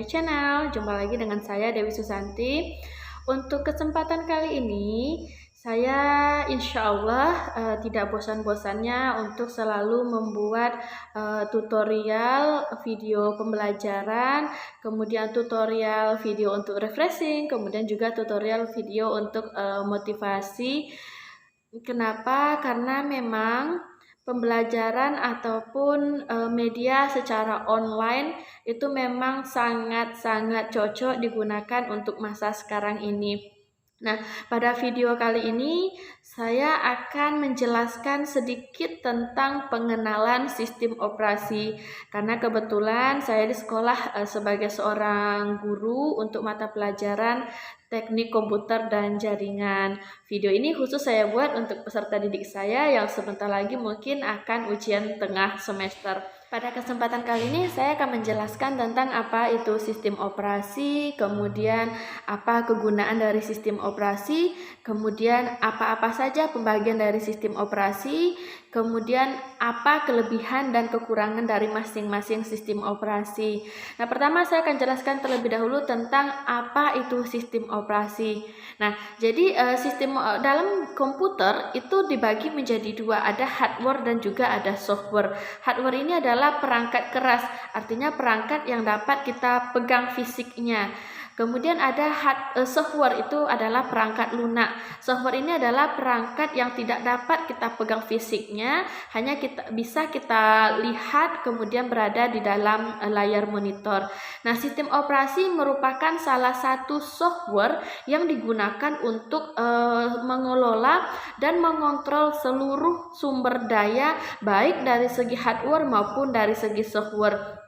my channel. Jumpa lagi dengan saya Dewi Susanti. Untuk kesempatan kali ini, saya insya Allah tidak bosan-bosannya untuk selalu membuat tutorial video pembelajaran, kemudian tutorial video untuk refreshing, kemudian juga tutorial video untuk motivasi. Kenapa? Karena memang pembelajaran ataupun media secara online itu memang sangat-sangat cocok digunakan untuk masa sekarang ini. Nah, pada video kali ini saya akan menjelaskan sedikit tentang pengenalan sistem operasi. Karena kebetulan saya di sekolah sebagai seorang guru untuk mata pelajaran teknik komputer dan jaringan. Video ini khusus saya buat untuk peserta didik saya yang sebentar lagi mungkin akan ujian tengah semester. Pada kesempatan kali ini saya akan menjelaskan tentang apa itu sistem operasi, kemudian apa kegunaan dari sistem operasi, kemudian apa-apa saja pembagian dari sistem operasi, kemudian apa kelebihan dan kekurangan dari masing-masing sistem operasi. Nah, pertama saya akan jelaskan terlebih dahulu tentang apa itu sistem operasi. Nah, jadi sistem dalam komputer itu dibagi menjadi dua, ada hardware dan juga ada software. Hardware ini adalah perangkat keras, artinya perangkat yang dapat kita pegang fisiknya. Kemudian ada software, itu adalah perangkat lunak. Software ini adalah perangkat yang tidak dapat kita pegang fisiknya, hanya bisa kita lihat kemudian berada di dalam layar monitor. Nah, sistem operasi merupakan salah satu software yang digunakan untuk mengelola dan mengontrol seluruh sumber daya baik dari segi hardware maupun dari segi software.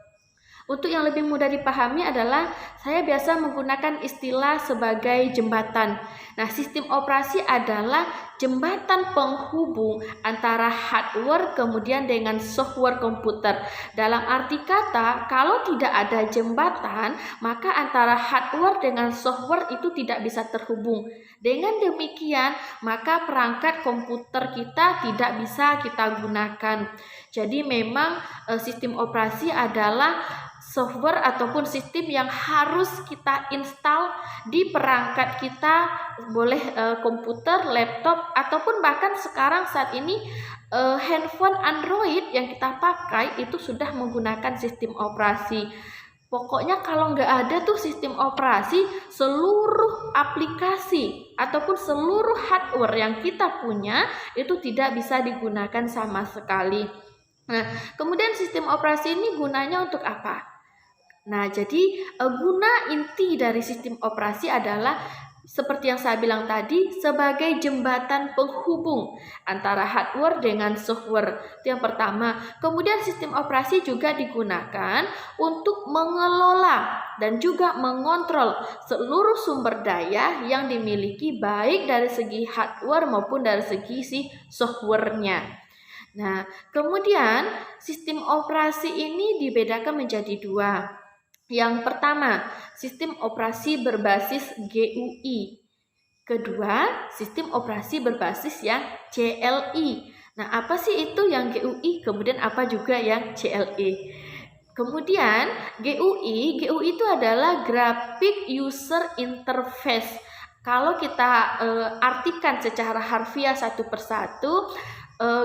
Untuk yang lebih mudah dipahami adalah saya biasa menggunakan istilah sebagai jembatan. Nah, sistem operasi adalah jembatan penghubung antara hardware kemudian dengan software komputer. Dalam arti kata, kalau tidak ada jembatan, maka antara hardware dengan software itu tidak bisa terhubung. Dengan demikian, maka perangkat komputer kita tidak bisa kita gunakan. Jadi memang sistem operasi adalah software ataupun sistem yang harus kita install di perangkat kita, boleh komputer, laptop, ataupun bahkan sekarang saat ini handphone Android yang kita pakai itu sudah menggunakan sistem operasi. Pokoknya kalau nggak ada tuh sistem operasi, seluruh aplikasi ataupun seluruh hardware yang kita punya itu tidak bisa digunakan sama sekali. Nah, kemudian sistem operasi ini gunanya untuk apa? Nah, jadi guna inti dari sistem operasi adalah seperti yang saya bilang tadi, sebagai jembatan penghubung antara hardware dengan software. Itu yang pertama. Kemudian sistem operasi juga digunakan untuk mengelola dan juga mengontrol seluruh sumber daya yang dimiliki baik dari segi hardware maupun dari segi si softwarenya. Nah, kemudian sistem operasi ini dibedakan menjadi dua. Yang pertama, sistem operasi berbasis GUI. Kedua, sistem operasi berbasis yang CLI. Nah, apa sih itu yang GUI? Kemudian apa juga yang CLI? Kemudian GUI itu adalah Graphic User Interface. Kalau kita artikan secara harfiah satu persatu,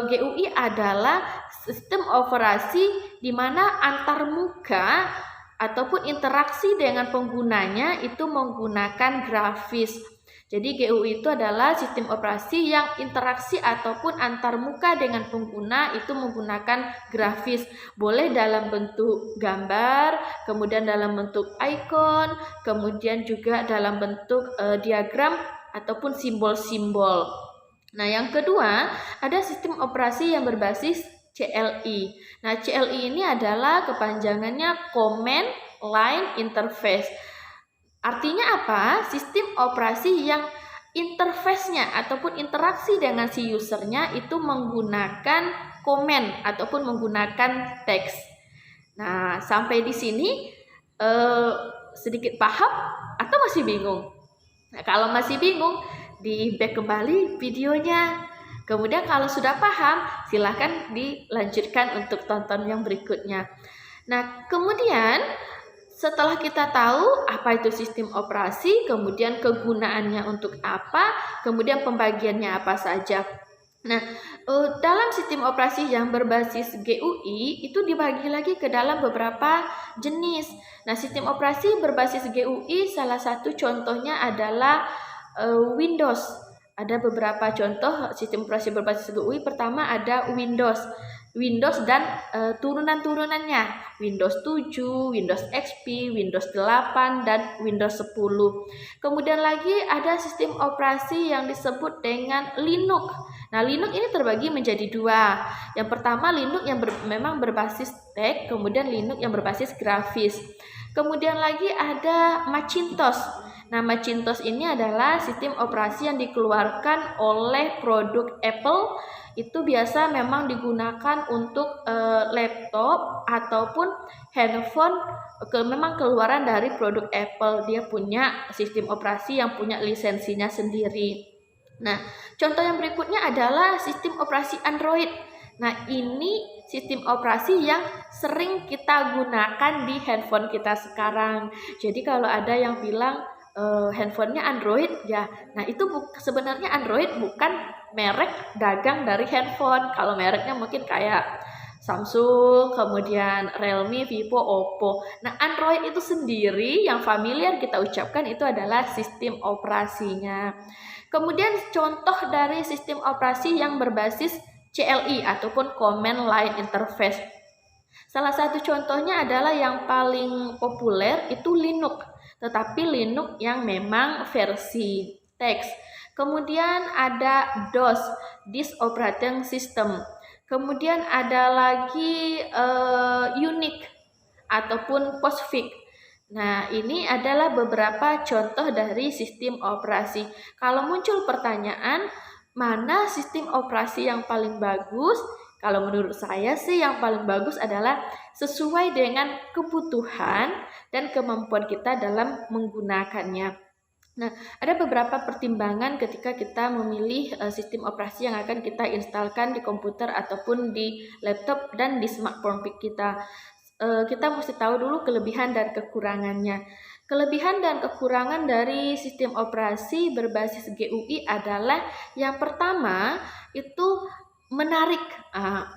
GUI adalah sistem operasi di mana antarmuka ataupun interaksi dengan penggunanya itu menggunakan grafis. Jadi GUI itu adalah sistem operasi yang interaksi ataupun antarmuka dengan pengguna itu menggunakan grafis. Boleh dalam bentuk gambar, kemudian dalam bentuk icon, kemudian juga dalam bentuk diagram ataupun simbol-simbol. Nah, yang kedua, ada sistem operasi yang berbasis CLI. Nah, CLI ini adalah kepanjangannya Command Line Interface. Artinya apa? Sistem operasi yang interface-nya ataupun interaksi dengan si usernya itu menggunakan command ataupun menggunakan teks. Nah, sampai di sini sedikit paham atau masih bingung? Nah, kalau masih bingung, di back kembali videonya. Kemudian kalau sudah paham, silahkan dilanjutkan untuk tonton yang berikutnya. Nah, kemudian setelah kita tahu apa itu sistem operasi, kemudian kegunaannya untuk apa, kemudian pembagiannya apa saja. Nah, dalam sistem operasi yang berbasis GUI itu dibagi lagi ke dalam beberapa jenis. Nah, sistem operasi berbasis GUI salah satu contohnya adalah Windows. Ada beberapa contoh sistem operasi berbasis GUI. Pertama ada Windows dan turunan-turunannya, Windows 7, Windows XP, Windows 8, dan Windows 10. Kemudian lagi ada sistem operasi yang disebut dengan Linux. Nah, Linux ini terbagi menjadi dua. Yang pertama Linux yang memang berbasis teks, kemudian Linux yang berbasis grafis. Kemudian lagi ada Macintosh. Nah, Macintosh ini adalah sistem operasi yang dikeluarkan oleh produk Apple. Itu biasa memang digunakan untuk laptop ataupun handphone, memang keluaran dari produk Apple. Dia punya sistem operasi yang punya lisensinya sendiri. Nah, contoh yang berikutnya adalah sistem operasi Android. Nah, ini sistem operasi yang sering kita gunakan di handphone kita sekarang. Jadi kalau ada yang bilang handphonenya Android, ya, nah itu sebenarnya Android bukan merek dagang dari handphone. Kalau mereknya mungkin kayak Samsung, kemudian Realme, Vivo, Oppo. Nah, Android itu sendiri yang familiar kita ucapkan itu adalah sistem operasinya. Kemudian contoh dari sistem operasi yang berbasis CLI ataupun Command Line Interface. Salah satu contohnya adalah yang paling populer itu Linux, tetapi Linux yang memang versi teks. Kemudian ada DOS, Disk Operating System. Kemudian ada lagi Unix ataupun POSIX. Nah, ini adalah beberapa contoh dari sistem operasi. Kalau muncul pertanyaan, mana sistem operasi yang paling bagus? Kalau menurut saya sih yang paling bagus adalah sesuai dengan kebutuhan dan kemampuan kita dalam menggunakannya. Nah, ada beberapa pertimbangan ketika kita memilih sistem operasi yang akan kita instalkan di komputer ataupun di laptop dan di smartphone kita. Kita mesti tahu dulu kelebihan dan kekurangannya. Kelebihan dan kekurangan dari sistem operasi berbasis GUI adalah yang pertama itu menarik,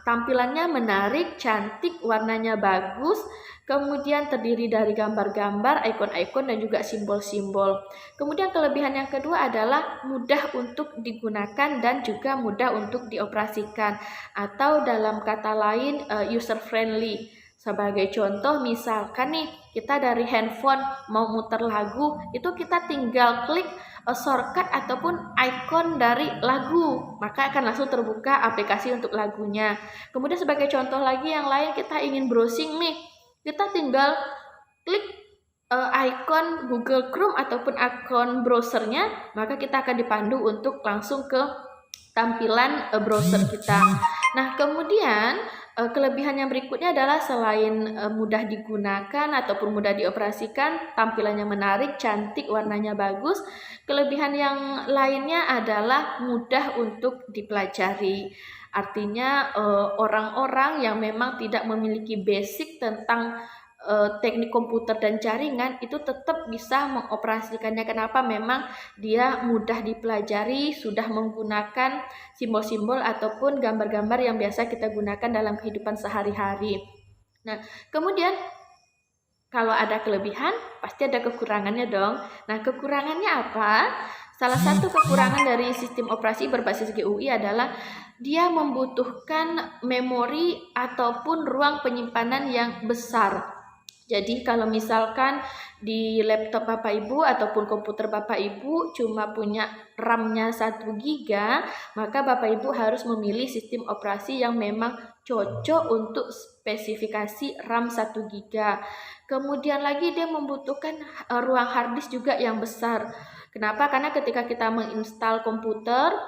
tampilannya menarik, cantik, warnanya bagus, kemudian terdiri dari gambar-gambar, ikon-ikon, dan juga simbol-simbol. Kemudian kelebihan yang kedua adalah mudah untuk digunakan dan juga mudah untuk dioperasikan, atau dalam kata lain user friendly. Sebagai contoh, misalkan nih kita dari handphone mau muter lagu, itu kita tinggal klik shortcut ataupun ikon dari lagu, maka akan langsung terbuka aplikasi untuk lagunya. Kemudian sebagai contoh lagi yang lain, kita ingin browsing nih, kita tinggal klik ikon Google Chrome ataupun ikon browsernya, maka kita akan dipandu untuk langsung ke tampilan browser kita. Nah, kemudian kelebihan yang berikutnya adalah selain mudah digunakan ataupun mudah dioperasikan, tampilannya menarik, cantik, warnanya bagus, kelebihan yang lainnya adalah mudah untuk dipelajari. Artinya orang-orang yang memang tidak memiliki basic tentang teknik komputer dan jaringan itu tetap bisa mengoperasikannya. Kenapa? Memang dia mudah dipelajari, sudah menggunakan simbol-simbol ataupun gambar-gambar yang biasa kita gunakan dalam kehidupan sehari-hari. Nah, kemudian kalau ada kelebihan, pasti ada kekurangannya dong. Nah, kekurangannya apa? Salah satu kekurangan dari sistem operasi berbasis GUI adalah dia membutuhkan memori ataupun ruang penyimpanan yang besar. Jadi kalau misalkan di laptop Bapak Ibu ataupun komputer Bapak Ibu cuma punya RAM-nya 1 GB, maka Bapak Ibu harus memilih sistem operasi yang memang cocok untuk spesifikasi RAM 1 GB. Kemudian lagi dia membutuhkan ruang hard disk juga yang besar. Kenapa? Karena ketika kita menginstal komputer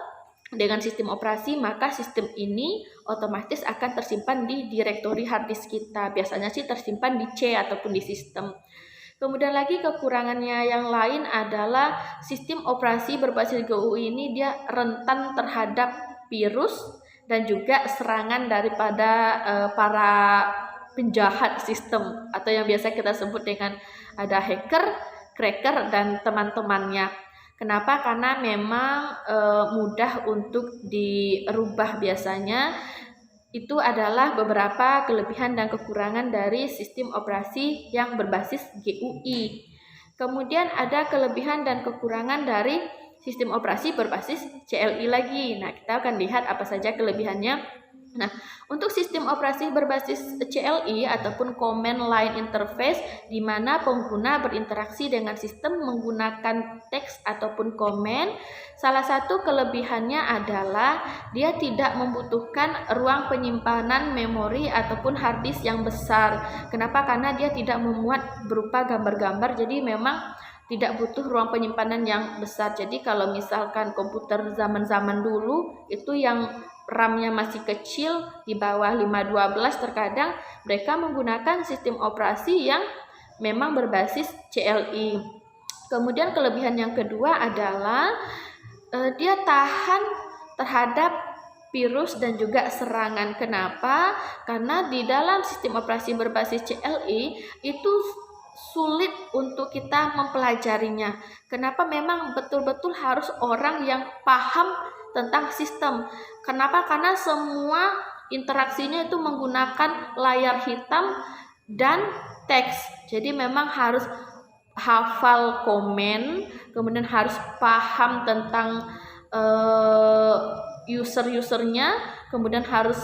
dengan sistem operasi, maka sistem ini otomatis akan tersimpan di direktori hard disk kita. Biasanya sih tersimpan di C ataupun di sistem. Kemudian lagi kekurangannya yang lain adalah sistem operasi berbasis GUI ini dia rentan terhadap virus dan juga serangan daripada para penjahat sistem atau yang biasa kita sebut dengan ada hacker, cracker dan teman-temannya. Kenapa? Karena memang mudah untuk dirubah biasanya. Itu adalah beberapa kelebihan dan kekurangan dari sistem operasi yang berbasis GUI. Kemudian ada kelebihan dan kekurangan dari sistem operasi berbasis CLI lagi. Nah, kita akan lihat apa saja kelebihannya. Nah, untuk sistem operasi berbasis CLI ataupun Command Line Interface, di mana pengguna berinteraksi dengan sistem menggunakan teks ataupun komen, salah satu kelebihannya adalah dia tidak membutuhkan ruang penyimpanan memori ataupun hard disk yang besar. Kenapa? Karena dia tidak memuat berupa gambar-gambar, jadi memang tidak butuh ruang penyimpanan yang besar. Jadi kalau misalkan komputer zaman-zaman dulu itu yang RAM-nya masih kecil di bawah 512, terkadang mereka menggunakan sistem operasi yang memang berbasis CLI. Kemudian kelebihan yang kedua adalah dia tahan terhadap virus dan juga serangan. Kenapa? Karena di dalam sistem operasi berbasis CLI itu sulit untuk kita mempelajarinya. Kenapa? Memang betul-betul harus orang yang paham tentang sistem. Kenapa? Karena semua interaksinya itu menggunakan layar hitam dan teks. Jadi memang harus hafal komen, kemudian harus paham tentang user-usernya, kemudian harus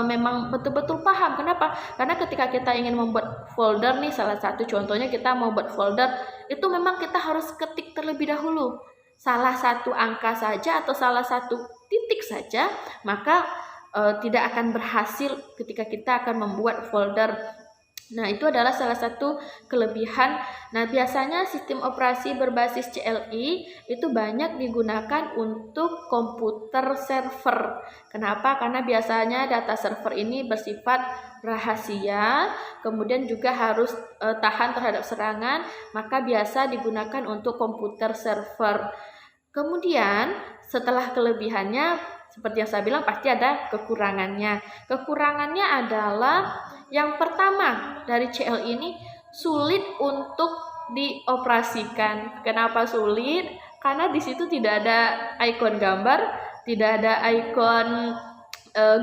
memang betul-betul paham. Kenapa? Karena ketika kita ingin membuat folder nih, salah satu contohnya kita mau buat folder, itu memang kita harus ketik terlebih dahulu. Salah satu angka saja atau salah satu titik saja, maka tidak akan berhasil ketika kita akan membuat folder. Nah, itu adalah salah satu kelebihan. Nah, biasanya sistem operasi berbasis CLI itu banyak digunakan untuk komputer server. Kenapa? Karena biasanya data server ini bersifat rahasia, kemudian juga harus tahan terhadap serangan, maka biasa digunakan untuk komputer server. Kemudian setelah kelebihannya, seperti yang saya bilang pasti ada kekurangannya. Kekurangannya adalah yang pertama dari CLI ini sulit untuk dioperasikan. Kenapa sulit? Karena di situ tidak ada ikon gambar, tidak ada ikon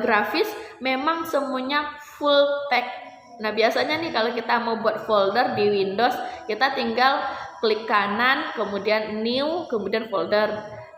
grafis, memang semuanya full text. Nah, biasanya nih kalau kita mau buat folder di Windows, kita tinggal klik kanan, kemudian new, kemudian folder.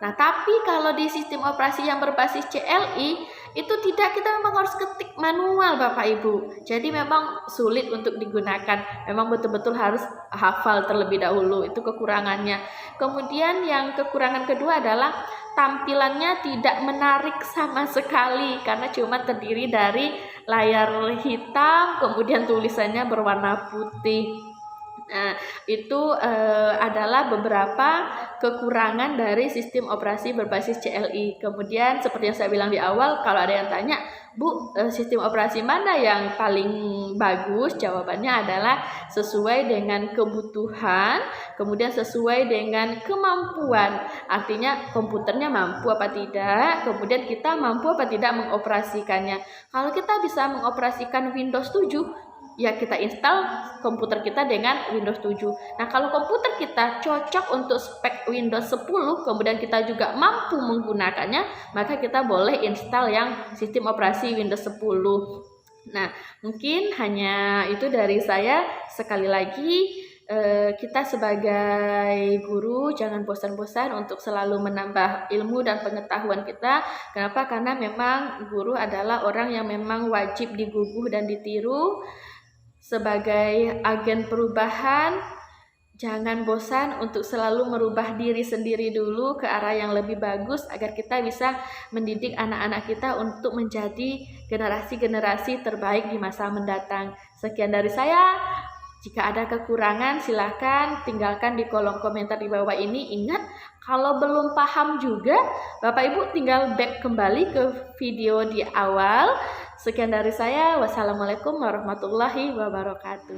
Nah, tapi kalau di sistem operasi yang berbasis CLI, itu tidak, kita memang harus ketik manual Bapak Ibu. Jadi memang sulit untuk digunakan. Memang betul-betul harus hafal terlebih dahulu, itu kekurangannya. Kemudian yang kekurangan kedua adalah tampilannya tidak menarik sama sekali, karena cuma terdiri dari layar hitam, kemudian tulisannya berwarna putih. Nah, itu adalah beberapa kekurangan dari sistem operasi berbasis CLI. Kemudian seperti yang saya bilang di awal, kalau ada yang tanya, Bu, sistem operasi mana yang paling bagus? Jawabannya adalah sesuai dengan kebutuhan, kemudian sesuai dengan kemampuan. Artinya komputernya mampu apa tidak, kemudian kita mampu apa tidak mengoperasikannya. Kalau kita bisa mengoperasikan Windows 7, ya kita install komputer kita dengan Windows 7. Nah, kalau komputer kita cocok untuk spek Windows 10, kemudian kita juga mampu menggunakannya, maka kita boleh install yang sistem operasi Windows 10. Nah, mungkin hanya itu dari saya. Sekali lagi, kita sebagai guru jangan bosan-bosan untuk selalu menambah ilmu dan pengetahuan kita. Kenapa? Karena memang guru adalah orang yang memang wajib diguguh dan ditiru. Sebagai agen perubahan, jangan bosan untuk selalu merubah diri sendiri dulu ke arah yang lebih bagus, agar kita bisa mendidik anak-anak kita untuk menjadi generasi-generasi terbaik di masa mendatang. Sekian dari saya. Jika ada kekurangan, silakan tinggalkan di kolom komentar di bawah ini. Ingat, kalau belum paham juga, Bapak Ibu tinggal back kembali ke video di awal. Sekian dari saya. Wassalamualaikum warahmatullahi wabarakatuh.